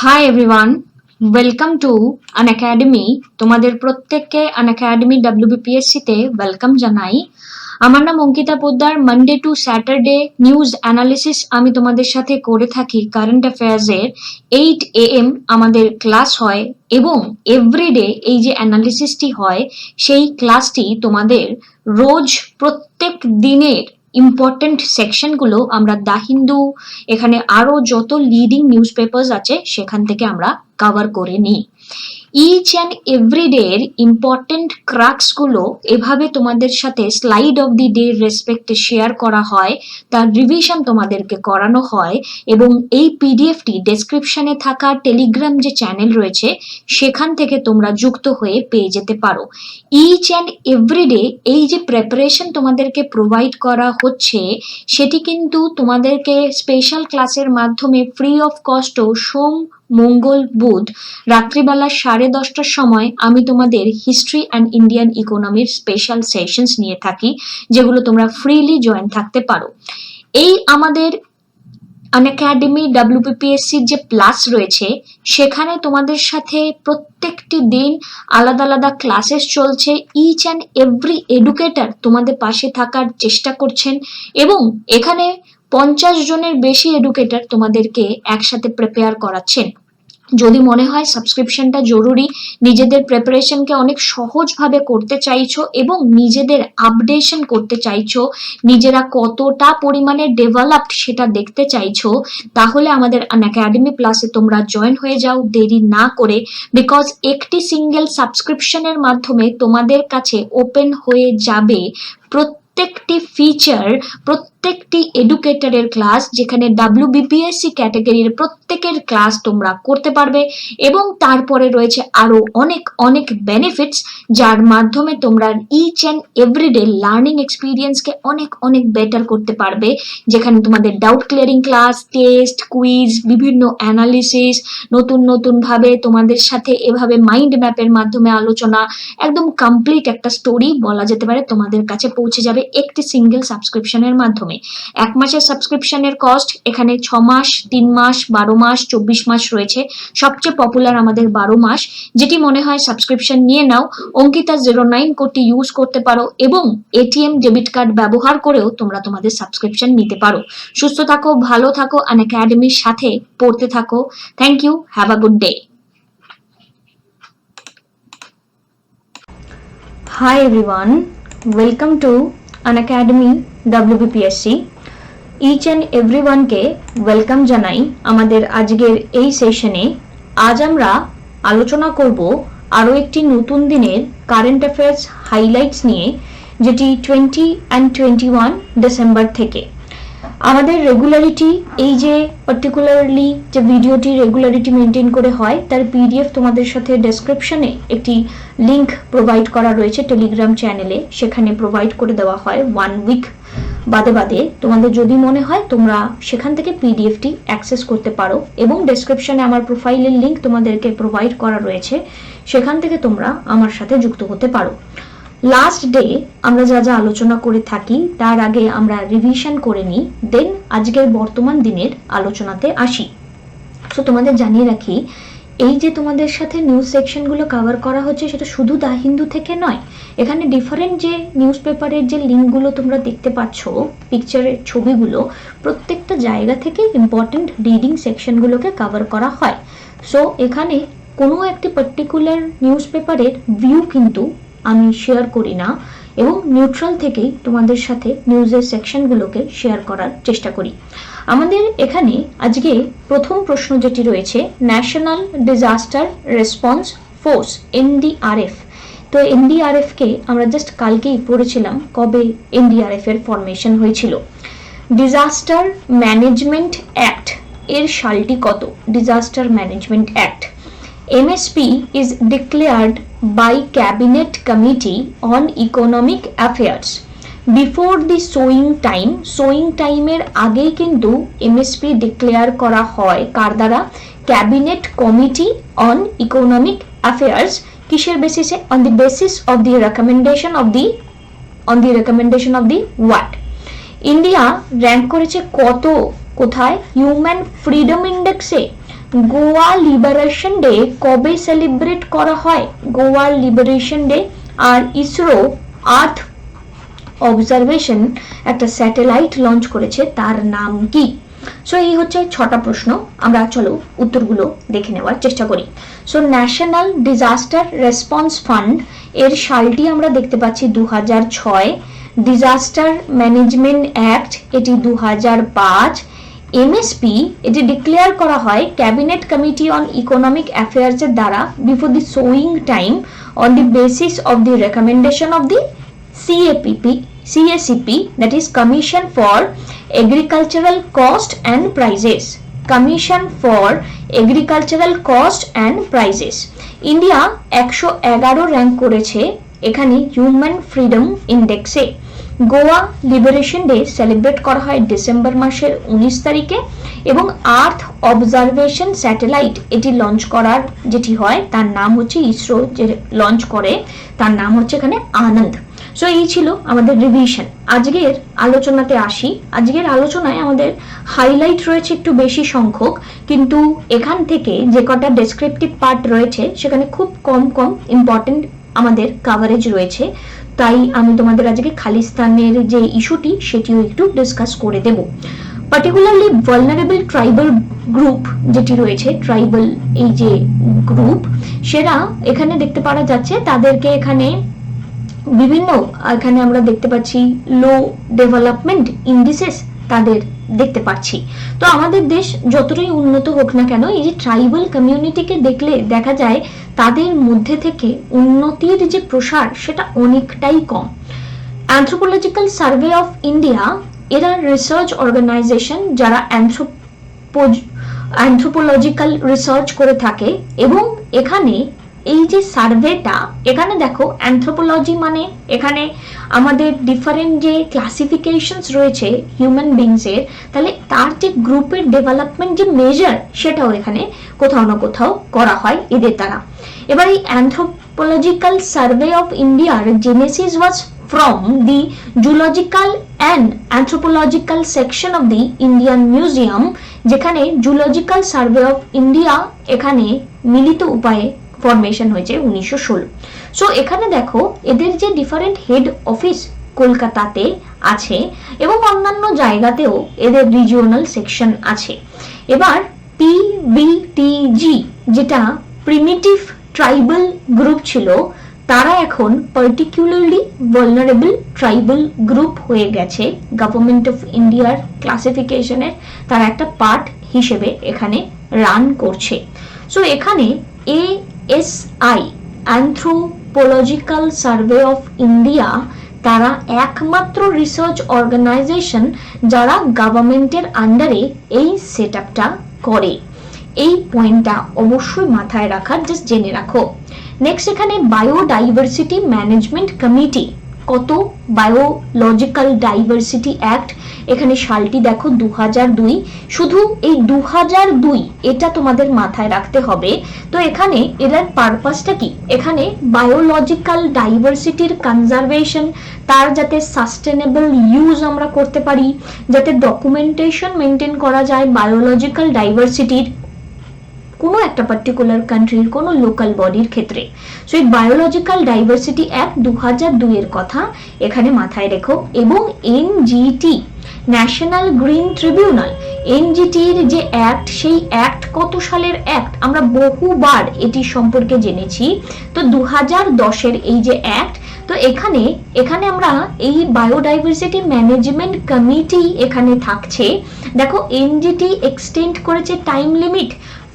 Hi everyone, welcome to Unacademy. তোমাদের প্রত্যেককে Unacademy WBPSC তে ওয়েলকাম জানাই। আমার নাম Ankita Poddar. Monday to Saturday news analysis আমি তোমাদের সাথে করে থাকি। কারেন্ট অ্যাফেয়ার্সের 8 AM আমাদের ক্লাস হয় এবং এভরিডে এই যে অ্যানালিসিসটি হয় সেই ক্লাসটি তোমাদের রোজ প্রত্যেক দিনের ইম্পর্টেন্ট সেকশনগুলো আমরা দা হিন্দু, এখানে আরো যত লিডিং নিউজ পেপার্স আছে সেখান থেকে আমরা কভার করে নিই। ইচ অ্যান্ড এভরিডে এর ইম্পর্টেন্ট ক্রাক্স গুলো এভাবে তোমাদের সাথে স্লাইড অফ দি ডে রেসপেক্টে শেয়ার করা হয়, তার রিভিশন তোমাদেরকে করানো হয় এবং এই পিডিএফটি ডেসক্রিপশনে থাকা টেলিগ্রাম যে চ্যানেল রয়েছে সেখান থেকে তোমরা যুক্ত হয়ে পেয়ে যেতে পারো। ইচ অ্যান্ড এভরিডে এই যে প্রেপারেশন তোমাদেরকে প্রোভাইড করা হচ্ছে সেটি কিন্তু তোমাদেরকে স্পেশাল ক্লাসের মাধ্যমে ফ্রি অফ কস্ট সোম, মঙ্গল, বুধ রাত্রিবেলা 10:30টার সময় আমি তোমাদের হিস্ট্রি অ্যান্ড ইন্ডিয়ান ইকোনমির স্পেশাল সেশনস নিয়ে থাকি, যেগুলো তোমরা ফ্রিলি জয়েন থাকতে পারো। এই আমাদের আনএকাডেমি WBPSC যে প্লাস রয়েছে সেখানে তোমাদের সাথে প্রত্যেকটি দিন আলাদা আলাদা ক্লাসেস চলছে। ইচ অ্যান্ড এভরি এডুকেটর তোমাদের পাশে থাকার চেষ্টা করছেন এবং এখানে 50 জনের বেশি এডুকেটর তোমাদেরকে একসাথে প্রিপেয়ার করাচ্ছেন। যদি মনে হয় সাবস্ক্রিপশনটা জরুরি, নিজেদের প্রিপারেশনকে অনেক সহজভাবে করতে চাইছো এবং নিজেদের আপডেশন করতে চাইছো, নিজেরা কতটা পরিমাণে ডেভেলপড সেটা দেখতে চাইছো, তাহলে আমাদের আনএকাডেমি প্লাসে তোমরা জয়েন হয়ে যাও দেরি না করে। বিকজ একটি সিঙ্গেল সাবস্ক্রিপশনের মাধ্যমে তোমাদের কাছে ওপেন হয়ে যাবে প্রত্যেকটি ফিচার, প্রত্যেকটি এডুকেটরের ক্লাস, যেখানে WBPSC ক্যাটাগরির প্রত্যেকের ক্লাস তোমরা করতে পারবে এবং তারপরে রয়েছে আরো অনেক অনেক বেনিফিটস, যার মাধ্যমে তোমরা ইচ অ্যান্ড এভরিডে লার্নিং এক্সপিরিয়েন্সকে অনেক অনেক বেটার করতে পারবে, যেখানে তোমাদের doubt clearing class, test, quiz, বিভিন্ন অ্যানালিসিস, নতুন নতুন ভাবে তোমাদের সাথে এভাবে মাইন্ড ম্যাপের মাধ্যমে আলোচনা, একদম কমপ্লিট একটা স্টোরি বলা যেতে পারে তোমাদের কাছে পৌঁছে যাবে একটি সিঙ্গেল সাবস্ক্রিপশনের মাধ্যমে। 1 মাসের সাবস্ক্রিপশনের কস্ট এখানে 6 মাস, 3 মাস, 12 মাস, 24 মাস রয়েছে। সবচেয়ে পপুলার আমাদের 12 মাস। যেটি মনে হয় সাবস্ক্রিপশন নিয়ে নাও, অঙ্কিতা 09 কোডটি ইউজ করতে পারো এবং এটিএম ডেবিট কার্ড ব্যবহার করেও তোমরা তোমাদের সাবস্ক্রিপশন নিতে পারো। সুস্থ থাকো, ভালো থাকো, আনএকাডেমির সাথে পড়তে থাকো। Thank you, have a good day. Hi everyone, welcome to Unacademy WBPSC. Each and everyone কে ওয়েলকাম জানাই আমাদের আজকের এই সেশনে। আজ আমরা আলোচনা করব আরো একটি নতুন দিনের কারেন্ট অ্যাফেয়ার্স হাইলাইটস নিয়ে, যেটি 20 and 21 ডিসেম্বর থেকে। আমাদের রেগুলারিটি, এই যে পার্টিকুলারলি যে ভিডিওটি রেগুলারিটি মেনটেন করে হয় তার পিডিএফ তোমাদের সাথে ডেসক্রিপশনে একটি লিংক প্রোভাইড করা রয়েছে টেলিগ্রাম চ্যানেলে, সেখানে প্রোভাইড করে দেওয়া হয় 1 উইক বাদে বাদে। তোমাদের যদি মনে হয় তোমরা সেখান থেকে পিডিএফটি অ্যাক্সেস করতে পারো এবং ডেসক্রিপশনে আমার প্রোফাইলের লিংক তোমাদেরকে প্রোভাইড করা রয়েছে, সেখান থেকে তোমরা আমার সাথে যুক্ত হতে পারো। লাস্ট ডে আমরা যা যা আলোচনা করে থাকি তার আগে আমরা রিভিশন করে নিই, দেন আজকের বর্তমান দিনের আলোচনাতে আসি। সো তোমাদের জানিয়ে রাখি, এই যে তোমাদের সাথে নিউজ সেকশনগুলো কভার করা হচ্ছে সেটা শুধু দা হিন্দু থেকে নয়। এখানে ডিফারেন্ট যে নিউজ পেপারের যে লিঙ্কগুলো তোমরা দেখতে পাচ্ছ, পিকচারের ছবিগুলো, প্রত্যেকটা জায়গা থেকে ইম্পর্টেন্ট রিডিং সেকশনগুলোকে কভার করা হয়। সো এখানে কোনো একটি পার্টিকুলার নিউজ পেপারের ভিউ কিন্তু আমি শেয়ার করি না এবং নিউট্রাল থেকেই তোমাদের সাথে নিউজের সেকশনগুলোকে শেয়ার করার চেষ্টা করি। আমাদের এখানে আজকে প্রথম প্রশ্ন যেটি রয়েছে, national disaster response force NDRF। তো NDRF কে আমরা জাস্ট কালকেই পড়েছিলাম কবে NDRF এর ফরমেশন হয়েছিল। ডিজাস্টার ম্যানেজমেন্ট অ্যাক্ট এর সালটি কত? Disaster management act. MSP is declared by Cabinet Committee on Economic Affairs before the sowing time. Sowing time এর আগেই কিন্তু MSP ডিক্লেয়ার করা হয় কার দ্বারা? Cabinet committee on economic affairs. কিসের বেসিসে? On the basis of the recommendation of the what? India rank করেছে কত, কোথায়? হিউম্যান ফ্রিডম ইন্ডেক্সে গোয়া লিবারেশন ডে কবে সেলিব্রেট করা হয়? গোয়ার লিবারেশন ডে। আর ইসরো আর্থ অবজারভেশন একটা স্যাটেলাইট লঞ্চ করেছে, তার নাম কি? সো এই হচ্ছে 6টা প্রশ্ন। আমরা চলো উত্তরগুলো দেখে নেওয়ার চেষ্টা করি। So national disaster response fund এর সালটি আমরা দেখতে পাচ্ছি 2006, ডিজাস্টার ম্যানেজমেন্ট অ্যাক্ট এটি 2005, এমএসপি এটি ডিক্লেয়ার করা হয় cabinet committee on economic affairs এর দ্বারা before the sewing time on the basis of the recommendation of the CACP, that is Commission for Agricultural Cost and Prices. Commission for Agricultural Cost and Prices. India 111 rank করেছে এখানে human freedom ইন্ডেক্সে। Goa liberation day celebrate করা হয় December মাসের 19 তারিখে এবং earth observation satellite এটি launch করার যেটি হয় তার নাম হচ্ছে, ইসরো যে লঞ্চ করে তার নাম হচ্ছে এখানে আনন্দ। সো এই ছিল আমাদের রিভিশন। আজকের আলোচনাতে আসি। আজকের আলোচনায় আমাদের হাইলাইট রয়েছে একটু বেশি সংখ্যক, কিন্তু এখান থেকে যে কটা ডেসক্রিপটিভ পার্ট রয়েছে সেখানে খুব কম ইম্পর্টেন্ট আমাদের কাভারেজ রয়েছে। তাই আমি তোমাদের আজকে খালিস্তানের যে ইস্যুটি সেটিও একটু ডিসকাস করে দেব। পার্টিকুলারলি ভালনারেবল ট্রাইবাল গ্রুপ যেটি রয়েছে, ট্রাইবাল এই যে গ্রুপ, সেটা এখানে দেখতে পাওয়া যাচ্ছে তাদেরকে এখানে বিভিন্ন, এখানে আমরা দেখতে পাচ্ছি লো ডেভেলপমেন্ট ইন্ডিসেস তাদের দেখতে পাচ্ছি। তো আমাদের দেশ যতটাই উন্নত হোক না কেন, এই যে ট্রাইবাল কমিউনিটিকে দেখলে দেখা যায় তাদের মধ্যে থেকে উন্নতির যে প্রসার সেটা অনেকটাই কম। অ্যানথ্রোপোলজিক্যাল সার্ভে অফ ইন্ডিয়া এরা রিসার্চ অর্গানাইজেশন যারা অ্যানথ্রোপোলজিক্যাল রিসার্চ করে থাকে এবং এখানে এই যে সার্ভেটা, এখানে দেখো অ্যানথ্রোপোলজি মানে এখানে আমাদের ডিফারেন্ট যে ক্লাসিফিকেশনস রয়েছে হিউম্যান বিংসের, তাহলে তার যে গ্রুপের ডেভেলপমেন্ট যে মেজার সেটাও এখানে কোথাও না কোথাও করা হয় এদের দ্বারা। এবার এই অ্যানথ্রোপোলজিক্যাল সার্ভে অফ ইন্ডিয়ার Genesis was from the Zoological and Anthropological section of the Indian Museum, যেখানে জুলজিক্যাল সার্ভে অফ ইন্ডিয়া এখানে মিলিত উপায়ে ফরমেশন হয়েছে 1916। সো এখানে দেখো এদের যে ডিফারেন্ট হেড অফিস কলকাতাতে আছে এবং অন্যান্য জায়গাতেও এদের রিজিওনাল সেকশন আছে। এবার পিবিটিজি যেটা প্রিমিটিভ ট্রাইবাল গ্রুপ ছিল, তারা এখন পার্টিকুলারলি ভালনারেবল ট্রাইবাল গ্রুপ হয়ে গেছে। গভর্নমেন্ট অফ ইন্ডিয়ার ক্লাসিফিকেশনের তারা একটা পার্ট হিসেবে এখানে রান করছে। সো এখানে ASI anthropological survey of India তারা একমাত্র রিসার্চ অর্গানাইজেশন যারা গভর্নমেন্টের আন্ডারে এই সেট আপটা করে। এই পয়েন্টটা অবশ্যই মাথায় রাখার, জাস্ট জেনে রাখো। নেক্সট এখানে বায়োডাইভার্সিটি ম্যানেজমেন্ট কমিটি, কত বায়োলজিক্যাল ডাইভার্সিটি অ্যাক্ট, এখানে সালটি দেখো 2002। শুধু এই 2002 এটা তোমাদের মাথায় রাখতে হবে। তো এখানে এর পারপাসটা কি? এখানে বায়োলজিক্যাল ডাইভার্সিটির কনজারভেশন, তার যাতে সাস্টেনেবল ইউজ আমরা করতে পারি, যাতে ডকুমেন্টেশন মেনটেন করা যায় বায়োলজিক্যাল ডাইভার্সিটির কোনো একটা পার্টিকুলার কান্ট্রির কোনো লোকাল বডির ক্ষেত্রে। সো এই বায়োলজিক্যাল ডাইভার্সিটি অ্যাক্ট 2002 এর কথা এখানে মাথায় রেখো। এবং এনজিটি ন্যাশনাল গ্রিন ট্রিবিউনাল, এনজিটির যে অ্যাক্ট, সেই অ্যাক্ট কত সালের অ্যাক্ট আমরা বহুবার এটি সম্পর্কে জেনেছি। তো 2010 এর এই যে অ্যাক্ট, তো এখানে আমরা এই বায়োডাইভার্সিটি ম্যানেজমেন্ট কমিটি এখানে থাকছে। দেখো এনজিটি এক্সটেন্ড করেছে time limit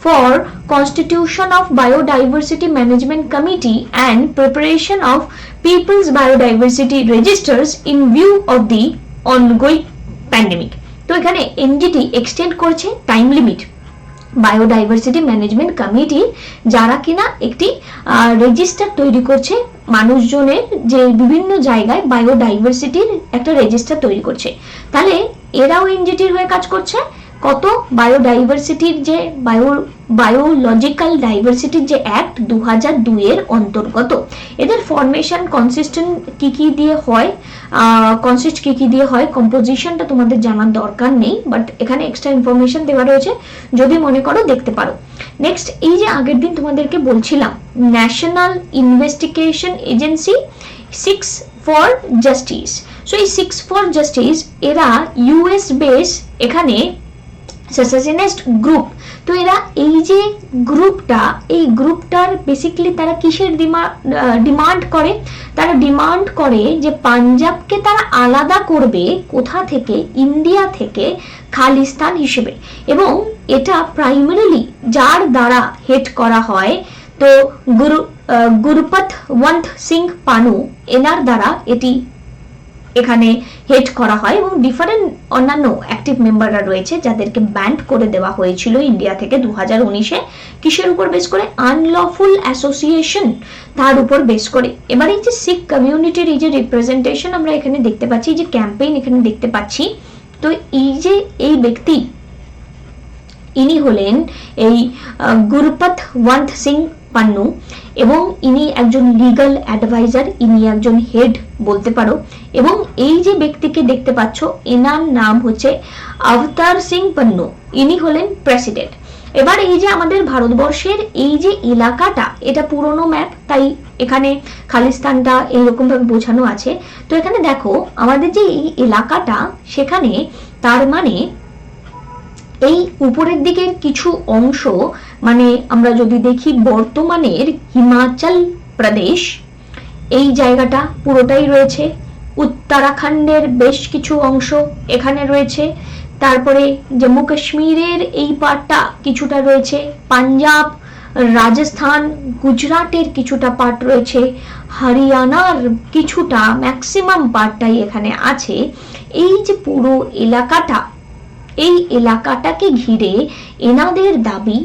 for constitution of biodiversity management committee and preparation of people's biodiversity registers in view of the ongoing pandemic. তো এখানে এনজিটি এক্সটেন্ড করছে time limit biodiversity management committee, যারা কিনা একটি রেজিস্টার তৈরি করছে মানুষজনের, যে বিভিন্ন জায়গায় বায়োডাইভার্সিটির একটা রেজিস্টার তৈরি করছে। তাহলে এরাও এনজিটির হয়ে কাজ করছে, কত বায়োডাইভার্সিটির যে বায়োলজিক্যাল ডাইভার্সিটির যে অ্যাক্ট 2002 এর অন্তর্গত। এদের ফরমেশন কনসিস্টেন্ট কি দিয়ে হয়, কনসিস্ট কি দিয়ে হয়, কম্পোজিশনটা তোমাদের জানার দরকার নেই, বাট এখানে এক্সট্রা ইনফরমেশন দেওয়া রয়েছে, যদি মনে করো দেখতে পারো। নেক্সট, এই যে আগের দিন তোমাদেরকে বলছিলাম national investigation agency 6 for justice, so এই 6 ফর জাস্টিস এরা ইউএস বেস এখানে সেসেশনিস্ট গ্রুপ। তো এরা এই যে গ্রুপটা, এই গ্রুপটার বেসিক্যালি তারা কিসের ডিমান্ড করে, তারা ডিমান্ড করে যে পাঞ্জাবকে তারা আলাদা করবে কোথা থেকে, ইন্ডিয়া থেকে, খালিস্তান হিসেবে। এবং এটা প্রাইমারিলি যার দ্বারা হেড করা হয়, তো গুরুপতওয়ন্ত সিং পানু এনার দ্বারা এটি এখানে হেড করা হয়। এবং ডিফারেন্ট অন্যান্য অ্যাক্টিভ মেম্বাররা রয়েছে যাদেরকে ব্যান্ড করে দেওয়া হয়েছিল ইন্ডিয়া থেকে 2019-এ। কিসের উপর বেস করে? আনলফুল অ্যাসোসিয়েশন, তার উপর বেস করে। এবার এই যে শিখ কমিউনিটির এই যে রিপ্রেজেন্টেশন আমরা এখানে দেখতে পাচ্ছি, যে ক্যাম্পেইন এখানে দেখতে পাচ্ছি, তো এই যে এই ব্যক্তি ইনি হলেন এই গুরুপতওয়ন্ত সিং পান্নু, এবং ইনি একজন লিগাল অ্যাডভাইজার, ইনি একজন হেড বলতে পারো। এবং এই যে ব্যক্তিকে দেখতে পাচ্ছ এনার নাম হচ্ছে অবতার সিং পান্নু, ইনি হলেন প্রেসিডেন্ট। এবার এই যে আমাদের ভারতবর্ষের এই যে এলাকাটা, এটা পুরনো ম্যাপ, তাই এখানে খালিস্তানটা এইরকম ভাবে বোঝানো আছে। তো এখানে দেখো আমাদের যে এই এলাকাটা, সেখানে তার মানে এই উপরের দিকের কিছু অংশ, মানে আমরা যদি দেখি বর্তমানের হিমাচল প্রদেশ, এই জায়গাটা পুরোটাই রয়েছে। উত্তরাখণ্ডের বেশ কিছু অংশ এখানে রয়েছে। তারপরে জম্মু কাশ্মীরের এই পার্টটা কিছুটা রয়েছে। পাঞ্জাব, রাজস্থান, গুজরাটের কিছুটা পার্ট রয়েছে। হরিয়ানার কিছুটা, ম্যাক্সিমাম পার্টটাই এখানে আছে। এই যে পুরো এলাকাটা, এই এলাকাটাকে ঘিরে এনাদের দাবি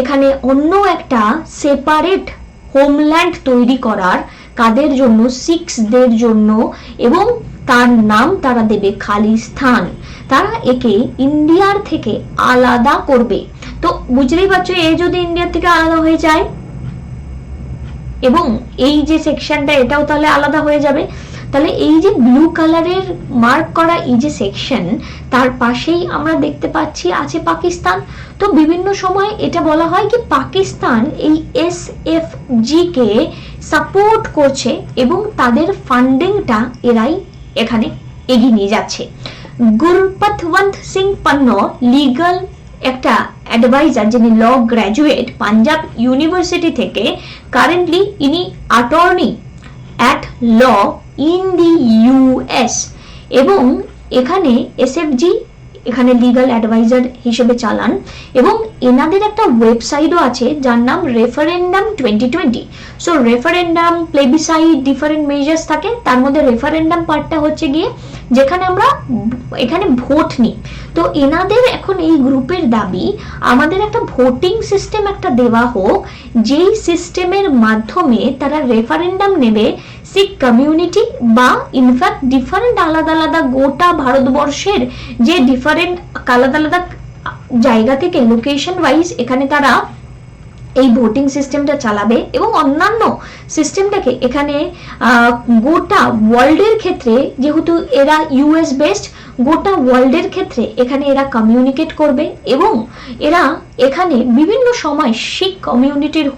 এখানে অন্য একটা সেপারেট হোমল্যান্ড তৈরি করার, কাদের জন্য? শিখদের জন্য, এবং তার নাম তারা দেবে খালিস্তান। তারা একে ইন্ডিয়ার থেকে আলাদা করবে। তো বুঝতেই পারছো, এ যদি ইন্ডিয়ার থেকে আলাদা হয়ে যায়, এবং এই যে সেকশনটা এটাও তাহলে আলাদা হয়ে যাবে। তাহলে এই যে ব্লু কালারের মার্ক করা এই যে সেকশন, তার পাশেই আমরা দেখতে পাচ্ছি আছে পাকিস্তান। তো বিভিন্ন সময় এটা বলা হয় কি পাকিস্তান এই SFG কে সাপোর্ট করছে, এবং তাদের ফান্ডিংটা এরাই এখানে এগিয়ে নিয়ে যাচ্ছে। গুরুপতওয়ন্ত সিং পান্নু লিগাল একটা অ্যাডভাইজার, যিনি ল গ্র্যাজুয়েট পাঞ্জাব ইউনিভার্সিটি থেকে। কারেন্টলি ইনি attorney at law in the US, এবং এখানে SFG এখানে লিগাল অ্যাডভাইজার হিসেবে চালান। এবং এনাদের একটা ওয়েবসাইটও আছে যার নাম referendum 2020। So referendum, plebiscite, different measures থাকে, তার মধ্যে রেফারেন্ডাম পার্টটা হচ্ছে গিয়ে যেখানে আমরা এখানে ভোট নিই। তো এনাদের এখন এই গ্রুপের দাবি আমাদের একটা ভোটিং সিস্টেম একটা দেওয়া হোক, যেই সিস্টেমের মাধ্যমে তারা রেফারেন্ডাম নেবে শিখ কমিউনিটি বা ইনফ্যাক্ট ডিফারেন্ট আলাদা আলাদা গোটা ভারতবর্ষের যে ডিফারেন্ট আলাদা আলাদা জায়গা থেকে লোকেশন ওয়াইজ এখানে তারা এই ভোটিং সিস্টেমটা চালাবে, এবং অন্যান্য সিস্টেমটাকে এখানে গোটা ওয়ার্ল্ডের ক্ষেত্রে, যেহেতু এরা US বেসড, গোটা ওয়ার্ল্ডের ক্ষেত্রে এখানে এরা কমিউনিকেট করবে। এবং এরা এখানে বিভিন্ন সময় শিখ কমিউনিটির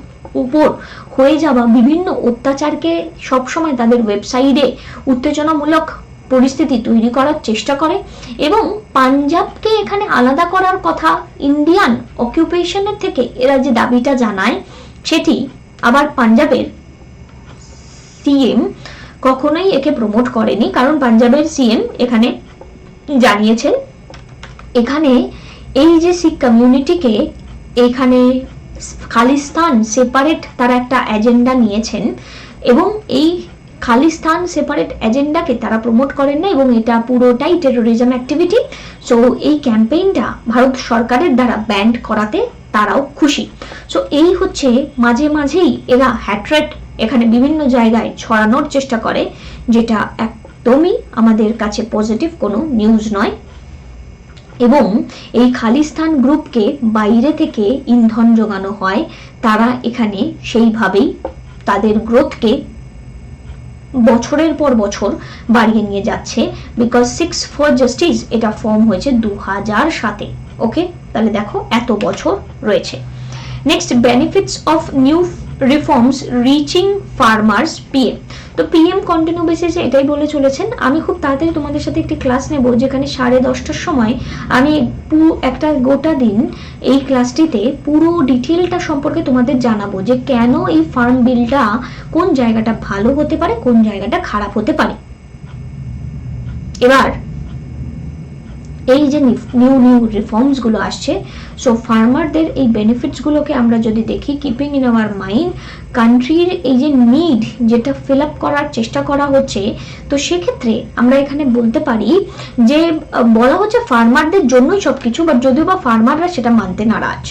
উপর হয়ে যাওয়া বিভিন্ন অত্যাচারকে সবসময় তাদের ওয়েবসাইটে উত্তেজনামূলক পরিস্থিতি তৈরি করার চেষ্টা করে। এবং পাঞ্জাবকে এখানে আলাদা করার কথা ইন্ডিয়ান অকুপেশনের থেকে এরা যে দাবিটা জানায়, সেটি আবার পাঞ্জাবের CM কখনোই একে প্রমোট করেনি, কারণ পাঞ্জাবের CM এখানে জানিয়েছেন এখানে এই যে শিখ কমিউনিটিকে এখানে খালিস্তান সেপারেট তারা একটা এজেন্ডা নিয়েছেন, এবং এই খালিস্তান সেপারেট এজেন্ডাকে তারা প্রমোট করেন না, এবং এটা পুরোটাই টেরোরিজম অ্যাক্টিভিটি। সো এই ক্যাম্পেইনটা ভারত সরকারের দ্বারা ব্যান্ড করাতে তারাও খুশি। সো এই হচ্ছে মাঝে মাঝেই এরা হ্যাট্রেট এখানে বিভিন্ন জায়গায় ছড়ানোর চেষ্টা করে, যেটা একদমই আমাদের কাছে পজিটিভ কোনো নিউজ নয়। এবং এই খালিস্তান গ্রুপকে বাইরে থেকে ইন্ধন যোগানো হয়, তারা এখানে সেইভাবেই তাদের গ্রোথকে বছরের পর বছর বাড়িয়ে নিয়ে যাচ্ছে, বিকজ 6 ফর জাস্টিস এটা ফর্ম হয়েছে 2007-এ। ওকে, তাহলে দেখো এত বছর রয়েছে। Next, benefits of new reforms reaching farmers PM. তো পিএম কন্টিনিউ বেসিসে এটাই বলে চলেছেন। আমি খুব তাড়াতাড়ি তোমাদের সাথে একটি ক্লাস নেব, যেখানে 10:30টার সময় আমি একটা গোটা দিন এই ক্লাসটিতে পুরো ডিটেলটা সম্পর্কে তোমাদের জানাবো, যে কেন এই ফার্ম বিলটা কোন জায়গাটা ভালো হতে পারে, কোন জায়গাটা খারাপ হতে পারে। এবার এই যে নিউ রিফর্মস গুলো আসছে, সো ফার্মারদের এই বেনিফিটস গুলোকে আমরা যদি দেখি, কিপিং ইন আওয়ার মাইন্ড কান্ট্রির এই যে নিড যেটা ফিল আপ করার চেষ্টা করা হচ্ছে, তো সেক্ষেত্রে আমরা এখানে বলতে পারি যে বলা হচ্ছে ফার্মারদের জন্যই সবকিছু, বাট যদিও বা ফার্মাররা সেটা মানতে নারাজ।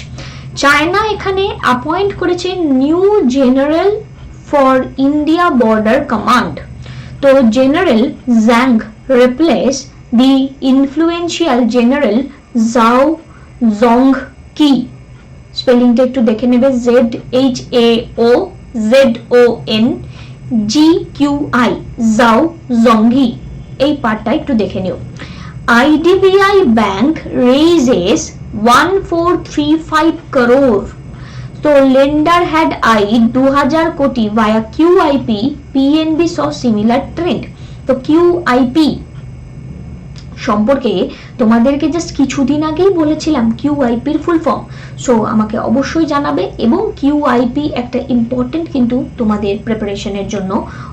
চায়না এখানে অ্যাপয়েন্ট করেছে new general for India border command. তো general Zhang replace the influential general Zhao Zongqi, স্পেলিংটা একটু দেখে নেবে, ZHAOZONGQI, Zhao Zongqi, এই পার্টটা একটু দেখে নিও। IDBI Bank raises 1435 crore, তো lender had eyed 2000 কোটি via QIP, PNB saw similar trend। তো QIP সম্পর্কে তোমাদেরকে জাস্ট কিছুদিন আগেই বলেছিলাম কিউআইপির ফুল ফর্ম, সো আমাকে অবশ্যই জানাবে। এবং কিউআইপি একটা ইম্পর্টেন্ট কিন্তু তোমাদের প্রিপারেশনের জন্য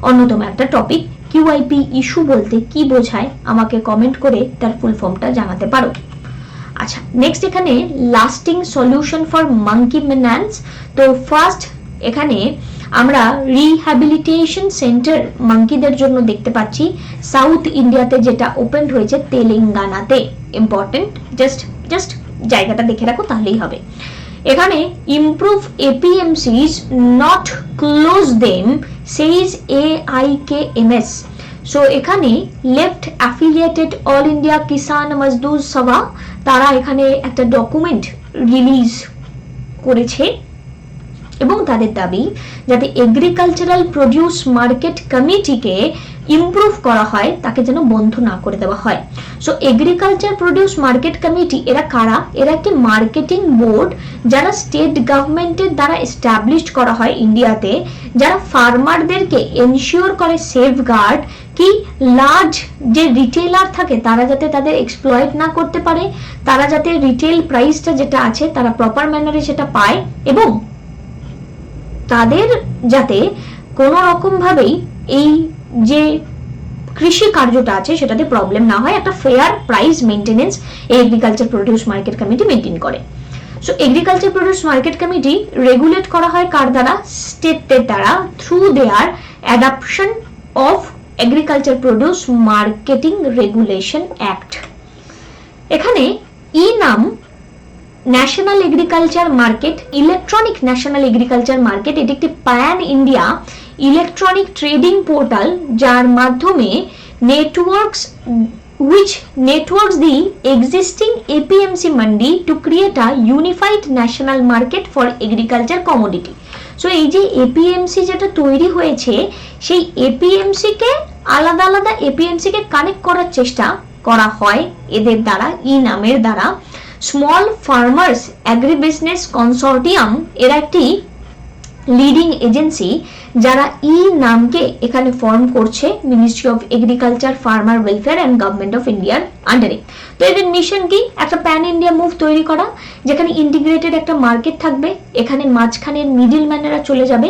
অন্যতম একটা টপিক। কিউআইপি ইস্যু বলতে কি বোঝায় আমাকে কমেন্ট করে তার ফুল ফর্মটা জানাতে পারো। আচ্ছা, নেক্সট এখানে লাস্টিং সলিউশন ফর মাঙ্কি মেন্যান্স। তো ফার্স্ট এখানে আমরা রিহ্যাবিলিটেশন সেন্টার মাঙ্কিদের জন্য দেখতে পাচ্ছি সাউথ ইন্ডিয়াতে, যেটা ওপেন হয়েছে তেলেঙ্গানাতে। ইম্পর্টেন্ট, জাস্ট জায়গাটা দেখে রাখো তাহলেই হবে। এখানে improve APMCs not close them says AIKMS। So এখানে left affiliated all India Kisan Mazdoor Sabha, তারা এখানে একটা ডকুমেন্ট রিলিজ করেছে এবং তাদের দাবি যাতে এগ্রিকালচারাল প্রডিউস মার্কেট কমিটিকে ইমপ্রুভ করা হয়, তাকে যেন বন্ধ না করে দেওয়া হয়। So agriculture produce market committee এরা কারা? এরা একটি মার্কেটিং বোর্ড যারা স্টেট গভর্নমেন্টের দ্বারা এস্টাবলিশড করা হয় ইন্ডিয়াতে, যারা ফার্মারদেরকে এনশিওর করে সেফগার্ড কি লার্জ যে রিটেলার থাকে তারা যাতে তাদের এক্সপ্লয়েট না করতে পারে, তারা যাতে রিটেল প্রাইসটা যেটা আছে তারা প্রপার ম্যানারে সেটা পায়, এবং তাদের যাতে কোনো রকম ভাবেই এই যে কৃষি কার্যটা আছে সেটাতে প্রবলেম না হয়, একটা fair price maintenance agriculture produce market committee maintain করে। So agriculture produce market committee regulate করা হয় কার দ্বারা? স্টেটের দ্বারা, through their adoption of agriculture produce marketing regulation act. এখানে নাম national agriculture market, electronic national agriculture market, এটি একটি pan India electronic trading portal যার মাধ্যমে which networks the existing APMC mandi to create a unified national market for agriculture commodity। So এই যে APMC যেটা তৈরি হয়েছে, সেই APMC কে আলাদা আলাদা APMC কে কানেক্ট করার চেষ্টা করা হয় এদের দ্বারা, নামের দ্বারা। Small farmers agree business consortium এরা একটি লিডিং এজেন্সি যারা নামকে এখানে ফর্ম করছে ministry of agriculture, farmer welfare and government of ইন্ডিয়ার আন্ডারে। তো এদের মিশন কি? একটা প্যান ইন্ডিয়া মুভ তৈরি করা, যেখানে ইন্টিগ্রেটেড একটা মার্কেট থাকবে, এখানে মাঝখানের মিডল ম্যানেরা চলে যাবে।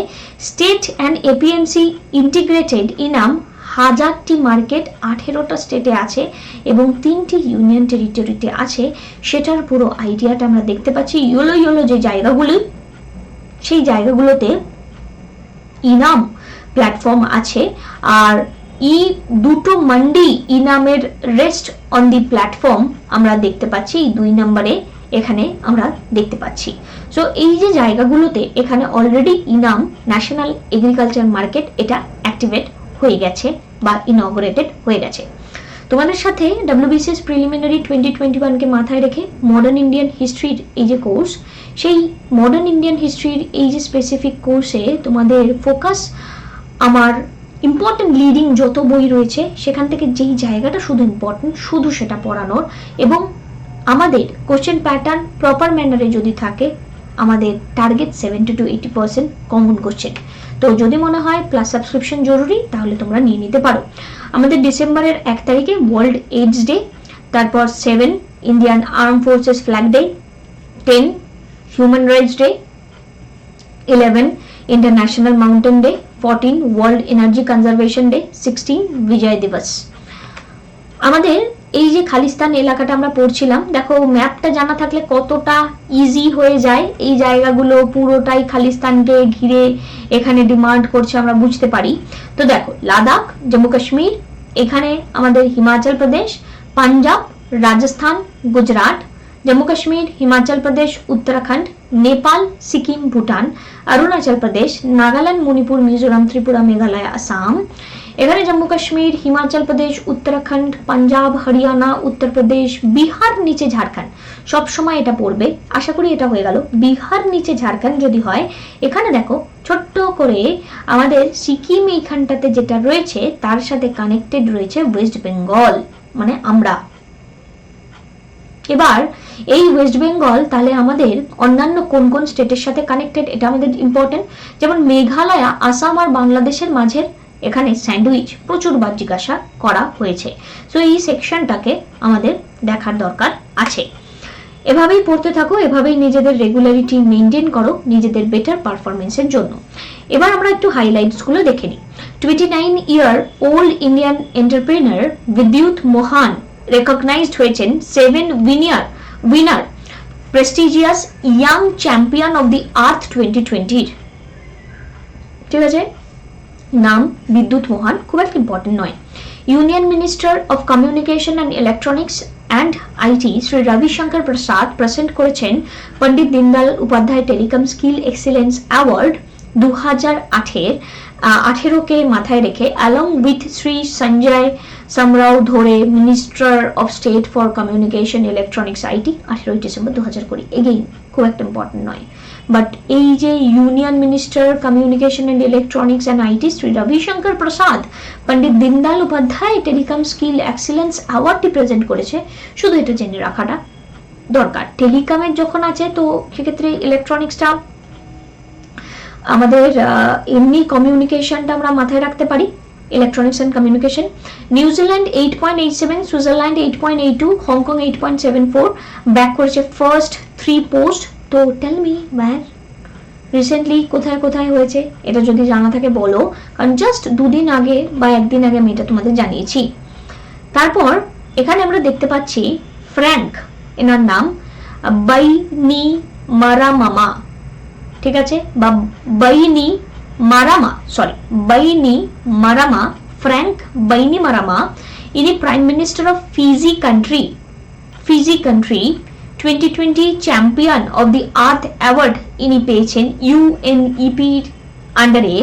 স্টেট অ্যান্ড এপিএমসি ইন্টিগ্রেটেড নাম 1000টি মার্কেট 18টা স্টেটে আছে এবং 3টি ইউনিয়ন টেরিটরিতে আছে, সেটার পুরো আইডিয়াটা আমরা দেখতে পাচ্ছি। ইয়েলো যে জায়গাগুলি, সেই জায়গাগুলোতে ইনাম প্ল্যাটফর্ম আছে, আর দুটো মান্ডি ইনামের রেস্ট অন দি প্ল্যাটফর্ম আমরা দেখতে পাচ্ছি, 2 নম্বরে এখানে আমরা দেখতে পাচ্ছি। সো এই যে জায়গাগুলোতে এখানে অলরেডি ইনাম ন্যাশনাল এগ্রিকালচার মার্কেট এটা অ্যাক্টিভেট হয়ে গেছে বা ইনঅগ্রেটেড হয়ে গেছে। তোমাদের সাথে WBCS প্রিলিমিনারি 2021 কে মাথায় রেখে মডার্ন ইন্ডিয়ান হিস্ট্রির এই যে কোর্স, সেই মডার্ন ইন্ডিয়ান হিস্ট্রির এই যে স্পেসিফিক কোর্সে তোমাদের ফোকাস আমার ইম্পর্টেন্ট লিডিং যত বই রয়েছে সেখান থেকে যেই জায়গাটা শুধু ইম্পর্টেন্ট শুধু সেটা পড়ানোর, এবং আমাদের কোশ্চেন প্যাটার্ন প্রপার ম্যানারে যদি থাকে আমাদের টার্গেট 70 to 80% কমন কোশ্চেন। তো যদি মনে হয় প্লাস সাবস্ক্রিপশন জরুরি তাহলে তোমরা নিয়ে নিতে পারো। আমাদের ডিসেম্বরের 1 তারিখে ওয়ার্ল্ড এইডস ডে, তারপর 7 Indian arm forces flag day, 10 human rights day, 11 international mountain day, 14 world energy conservation day, 16 বিজয় দিবস। আমাদের এই যে খালিস্তান এলাকাটা আমরা পড়ছিলাম, দেখো ম্যাপটা জানা থাকলে কতটা ইজি হয়ে যায়, এই জায়গাগুলো পুরোটাই খালিস্তানকে ঘিরে এখানে ডিমান্ড করছে আমরা বুঝতে পারি। তো দেখো লাদাখ, জম্মু কাশ্মীর, এখানে আমাদের হিমাচল প্রদেশ, পাঞ্জাব, রাজস্থান, গুজরাট, জম্মু কাশ্মীর, হিমাচল প্রদেশ, উত্তরাখণ্ড, নেপাল, সিকিম, ভুটান, অরুণাচল প্রদেশ, নাগাল্যান্ড, মণিপুর, মিজোরাম, ত্রিপুরা, মেঘালয়, আসাম। এখানে জম্মু কাশ্মীর, হিমাচল প্রদেশ, উত্তরাখণ্ড, পাঞ্জাব, হরিয়ানা, উত্তরপ্রদেশ, বিহার, নিচে ঝাড়খণ্ড। সব সময় এটা পড়বে, আশা করি এটা হয়ে গেল। বিহার নিচে ঝাড়খণ্ড যদি হয়, এখানে দেখো ছোট্ট করে আমাদের সিকিম এইখানটাতে যেটা রয়েছে তার সাথে কানেক্টেড রয়েছে ওয়েস্ট বেঙ্গল, মানে আমরা। এবার এই ওয়েস্ট বেঙ্গল তাহলে আমাদের অন্যান্য কোন কোন স্টেটের সাথে কানেক্টেড এটা আমাদের ইম্পর্টেন্ট। যেমন মেঘালয়, আসাম আর বাংলাদেশের মাঝের এখানে স্যান্ডউইচ প্রচুরবার জিজ্ঞাসা করা হয়েছে। সো এই সেকশনটাকে আমাদের দেখার দরকার আছে। এভাবেই পড়তে থাকো, এভাবেই নিজেদের রেগুলারিটি মেনটেন করো নিজেদের বেটার পারফরমেন্সের জন্য। এবার আমরা একটু হাইলাইটসগুলো দেখে নিই। 29-year-old ইন্ডিয়ান এন্টারপ্রেনার বিদ্যুৎ মোহন recognized হয়েছেন 7 winner prestigious young champion of the earth 2020। ঠিক আছে, নাম বিদ্যুৎ মোহন, খুব একটা ইম্পর্টেন্ট নয়। Union minister of communication and electronics and IT Shri Ravishankar Prasad present করেছেন Pandit Deendayal Upadhyay telecom skill excellence award 2018 মাথায় রেখে along with Shri Sanjay Shamrao Dhotre minister of state for communication electronics IT 18 December 2020। Again খুব একটা ইম্পর্টেন্ট নয়, বাট এই যে union minister communication and electronics and IT Shri Ravishankar Prasad Pandit Deendayal Upadhyay telecom skill excellence অ্যাওয়ার্ডটি present করেছে, শুধু এটা জেনে রাখাটা দরকার। টেলিকমের যখন আছে তো সেক্ষেত্রে ইলেকট্রনিক্সটা আমাদের এমনি কমিউনিকেশনটা আমরা মাথায় রাখতে পারি, electronics and communication. New Zealand 8.87, Switzerland 8.82, Hong Kong 8.74 back করেছে ফার্স্ট 3 পোস্ট। তো টেল মি ওয়্যার রিসেন্টলি কোথায় কোথায় হয়েছে এটা যদি জানা থাকে বলো, কারণ জাস্ট 2 দিন আগে বা 1 দিন আগে আমি এটা তোমাদের জানিয়েছি। তারপর এখানে আমরা দেখতে পাচ্ছি ফ্র্যাঙ্ক, এনার নাম বাইনি মারামামা, ঠিক আছে, বা বাইনি মারামা, ফ্র্যাঙ্ক বাইনি মারামা। ইনি prime minister of Fiji country 2020 champion of the earth award ইনি পেয়েছেন ইউএনইপি আন্ডারে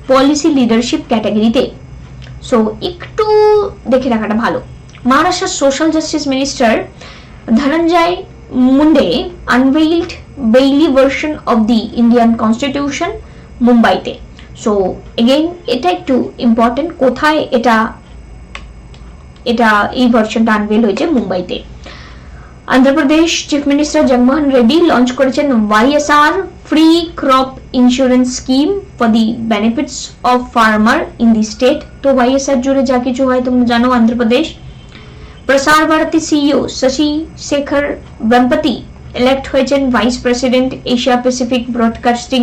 পলিসি লিডারশিপ ক্যাটাগরিতে। সো একটু দেখে রাখাটা ভালো। Maharashtra social justice minister Dhananjay Munde unveiled braille version of the Indian constitution মুম্বাইতে। সো এগেইন এটা একটু ইম্পর্টেন্ট, কোথায় এটা এই ভার্সনটা আনভেল হয়েছে মুম্বাইতে। Andhra Pradesh chief minister Jaganmohan Reddy launch করেছেন YSR free crop insurance scheme for the benefits of farmer in the state. তো YSR জুড়ে যা কিছু হয় তোমরা জানো। অন্ধ্রপ্রদেশ প্রসার ভারতী সিইও শশী শেখর বেম্পতি ইলেক্ট হয়েছেন vice president Asia Pacific broadcasting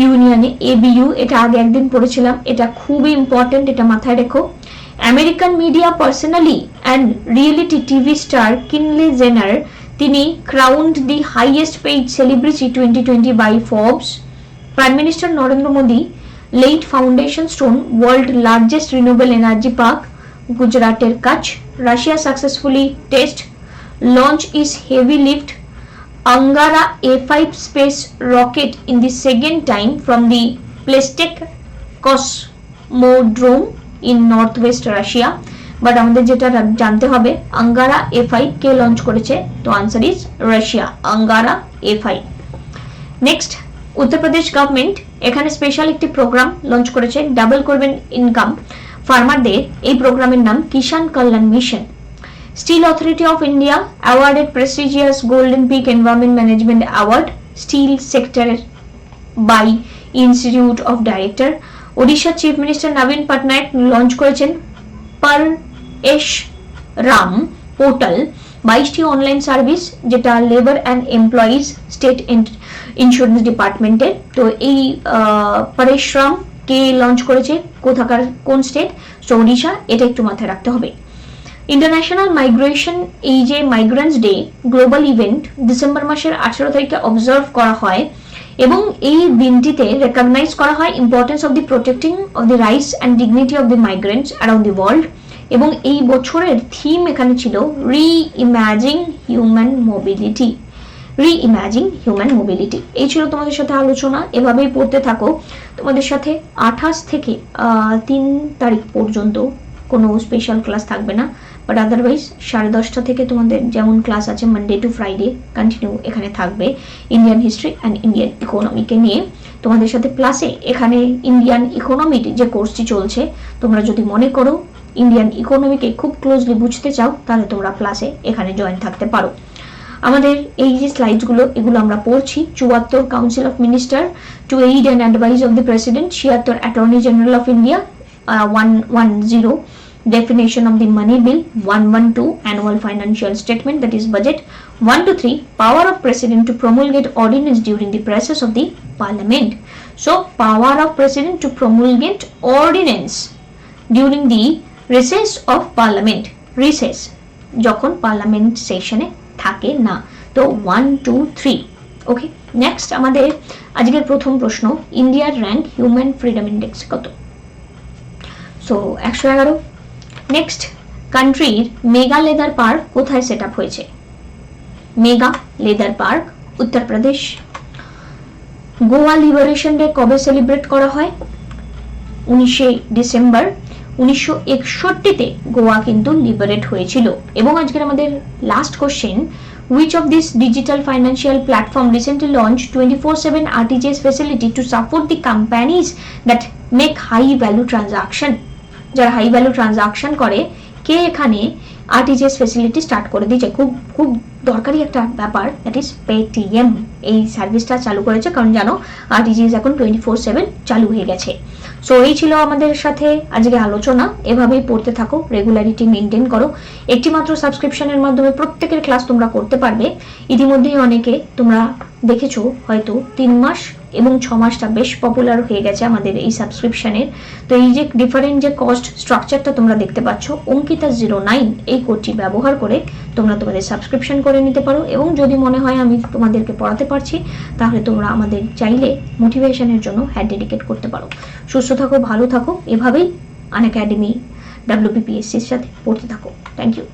ইউনিয়নে ABU। এটা আগে একদিন পড়েছিলাম, এটা খুবই ইম্পর্টেন্ট, এটা মাথায় রেখো। American media personality and reality TV star Kylie Jenner তিনি crowned the highest paid celebrity 2020 by Forbes. Prime minister Narendra Modi laid foundation stone world largest renewable energy park গুজরাটের কাছ। Russia successfully test launch its heavy lift Angara A5 space rocket in the second time from the Plastic Cosmodrome in north West Russia. But আমাদের যেটা জানতে হবে, Angara F5 কে launch করেছে? তো answer is Russia, Angara F5। Next, Uttar Pradesh government এখানে special একটি program launch করেছে, double করবেন ইনকাম ফার্মারদের। এই প্রোগ্রামের নাম Kisan Kalyan mission. Steel authority of India awarded prestigious golden peak environment management award steel sector by institute of director. Odisha chief minister নবীন Patnaik launch করেছেন পারএশ রাম পোর্টাল, 22টি অনলাইন সার্ভিস, যেটা labour and employees state insurance ডিপার্টমেন্টের। তো এই পরেশরাম কে লঞ্চ করেছে, কোথাকার, কোন স্টেট? তো ওড়িশা, এটা একটু মাথায় রাখতে হবে। ইন্টারন্যাশনাল মাইগ্রেশন, এই যে migrants day global event December মাসের 18 তারিখে অবজার্ভ করা হয় এবং এই দিনটিতে রেকগনাইজ করা হয় importance of the protecting of the rights and dignity of the migrants around the world. এবং এই বছরের থিম এখানে ছিল রি-ইম্যাজিং হিউম্যান মোবিলিটি, রি-ইম্যাজিং হিউম্যান মোবিলিটি। এই ছিল তোমাদের সাথে আলোচনা, এভাবেই পড়তে থাকো। তোমাদের সাথে 28 থেকে 3 তারিখ পর্যন্ত কোনো স্পেশাল ক্লাস থাকবে না, বাট আদারওয়াইজ 10:30 থেকে তোমাদের যেমন ক্লাস আছে মানডে টু ফ্রাইডে কন্টিনিউ এখানে থাকবে ইন্ডিয়ান হিস্ট্রি অ্যান্ড ইন্ডিয়ান ইকোনমিকে নিয়ে তোমাদের সাথে। প্লাসে এখানে ইন্ডিয়ান ইকোনমির যে কোর্সটি চলছে, তোমরা যদি মনে করো ইন্ডিয়ান ইকোনমিকে খুব ক্লোজলি বুঝতে চাও, তাহলে তোমরা প্লাসে এখানে জয়েন থাকতে পারো। আমাদের এই যে স্লাইডসগুলো, এগুলো আমরা পড়ছি। 74 council of minister two aid and advice of the president, 76 attorney general of India, 110 definition of the money bill, 112 annual financial statement, that is budget, 123 power of president to promulgate ordinance during the process of the parliament. So power of president to promulgate ordinance during the recess of parliament, recess যখন parliament সেশনে থাকে না। তো 1 2 3 ওকে। Next আমাদের আজকের প্রথম প্রশ্ন, ইন্ডিয়ার র্যাঙ্ক হিউম্যান ফ্রিডম ইন্ডেক্স কত? সো 111। নেক্সট, কান্ট্রির মেগা লেদার পার্ক কোথায় সেট আপ হয়েছে? Mega leather park Uttar Pradesh. Goa liberation day কবে সেলিব্রেট করা হয়? 19 ডিসেম্বর। 1961-তে গোয়া কিন্তু লিবারেট হয়েছিল। এবং আজকের আমাদের last question, which of this digital financial platform recently launched 24/7 RTGS facility to support the companies that make high value transaction? যারা হাই ভ্যালু ট্রানজাকশন করে, কে এখানে আরটিজিএস ফ্যাসিলিটি স্টার্ট করে দিয়েছে? খুব খুব দরকারি একটা ব্যাপার, দ্যাট ইজ পেটিএম। এই সার্ভিসটা চালু করেছে, কারণ জানো আরটিজিএস এখন 24/7 চালু হয়ে গেছে। সো এই ছিল আমাদের সাথে আজকে আলোচনা। এভাবেই পড়তে থাকো, রেগুলারিটি মেনটেন করো। একটি মাত্র সাবস্ক্রিপশনের মাধ্যমে প্রত্যেকের ক্লাস তোমরা করতে পারবে। ইতিমধ্যেই অনেকে তোমরা দেখেছো হয়তো 3 মাস এবং 6 মাসটা বেশ পপুলার হয়ে গেছে আমাদের এই সাবস্ক্রিপশনের। তো এই যে ডিফারেন্ট যে কস্ট স্ট্রাকচারটা তোমরা দেখতে পাচ্ছ, অঙ্কিতা 09 এই কোডটি ব্যবহার করে তোমরা তোমাদের সাবস্ক্রিপশন করে নিতে পারো। এবং যদি মনে হয় আমি তোমাদেরকে পড়াতে পারছি, তাহলে তোমরা আমাদের চাইলে মোটিভেশনের জন্য হ্যাড ডেডিকেট করতে পারো। সুস্থ থাকো, ভালো থাকো, এভাবেই আনএকাডেমি WBPSC এর সাথে পড়তে থাকো। Thank you.